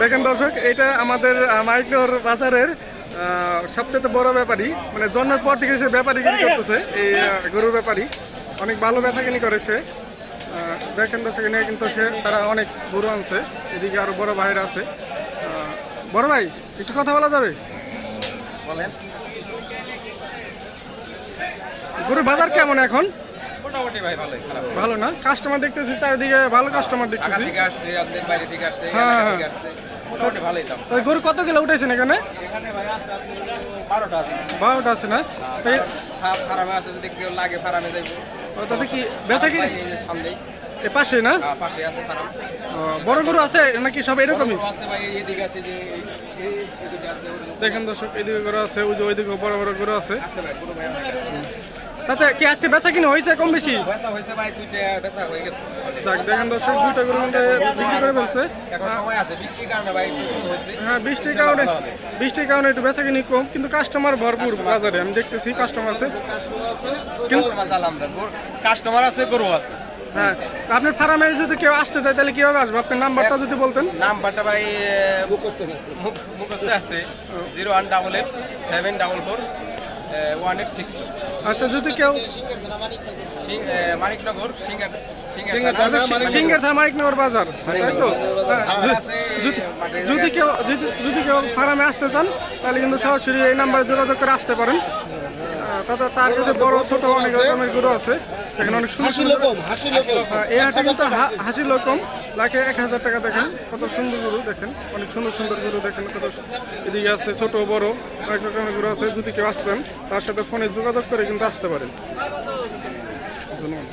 দেখেন দর্শক, এটা আমাদের মাইকনগর বাজারের সবচেয়ে বড় ব্যাপারী, মানে জন্মের পর থেকে সে ব্যাপারীগিরি করতেছে। এই গরুর ব্যাপারী অনেক ভালো বেচাকিনি করে সে। দেখেন দর্শক, এখানে কিন্তু তারা অনেক গরু আনছে। এদিকে আরো বড় ভাইরা আছে। বড় ভাই, একটু কথা বলা যাবে? বলেন। গরুর বাজার কেমন এখন? মোটামুটি ভাই ভালোই, খারাপ না। ভালো না? কাস্টমার দেখতেছি চারিদিকে, ভালো কাস্টমার দেখতেছি। ঢাকা থেকে আসছে, আপনাদের বাইরে থেকে আসছে, হ্যাঁ, এলাকা হ্যাঁ। থেকে আসছে। মোটামুটি ভালোই দাম। তাই গরু কত কিলো উঠেছেন এখানে? এখানে ভাই আছে আপনি 12টা আছে। 12টা আছে না? তাই ফার্মে আছে, যদি কেউ লাগে ফার্মে যাইবো। তাতে কি বেচা কিনি? এই যে সামনেই এ পাশে না? পাশে আছে ফার্ম। বড় গরু আছে নাকি সব এরকমই? বড় আছে ভাই, এইদিকে আছে, যে এইদিকে আছে, দেখেন দর্শক, এদিকে গরু আছে, ওই যে ওইদিকে বড় বড় গরু আছে। আছে ভাই, কোনো ভাই অনেক আছে। তাতে কি আজকে বেচা কিনে হয়েছে কম বেশি? বেচা হয়েছে ভাই, 2টা বেচা হয়ে গেছে। যাক, দেখেন দর্শক, 2টা গরু কিন্তু বিক্রি করে ফেলছে। এখন সময় আছে, বৃষ্টির কারণে ভাই একটু কম হয়েছে। হ্যাঁ, বৃষ্টির কারণে একটু বেচা কিনি কম, কিন্তু কাস্টমার ভরপুর বাজারে। আমি দেখতেছি কাস্টমার আছে। কাস্টমার আছে, গরু আছে। হ্যাঁ, আপনার ফার্মে যদি কেউ আসতে চায় তাহলে কিভাবে আসবে? আপনার নাম্বারটা যদি বলতেন। নাম্বারটা ভাই মুখস্থ আছে, 01877441862। আচ্ছা, যদি কেউ মানিকনগর সিঙ্গার মানিকনগর বাজার, তাই তো? যদি কেউ ফার্মে আসতে চান তাহলে কিন্তু সরাসরি এই নাম্বারে যোগাযোগ করে আসতে পারেন। তার কাছে বড় ছোট অনেক রকমের গরু আছে। এখানে অনেক সুন্দর এই হাটে কিন্তু হাসি রকম লাখে 1000 টাকা। দেখেন কত সুন্দর গরু, দেখেন অনেক সুন্দর সুন্দর গরু, দেখেন কত। এদিকে আছে ছোট বড় অনেক রকমের গরু আছে। যদি কেউ আসতেন তার সাথে ফোনে যোগাযোগ করে কিন্তু আসতে পারেন। ধন্যবাদ।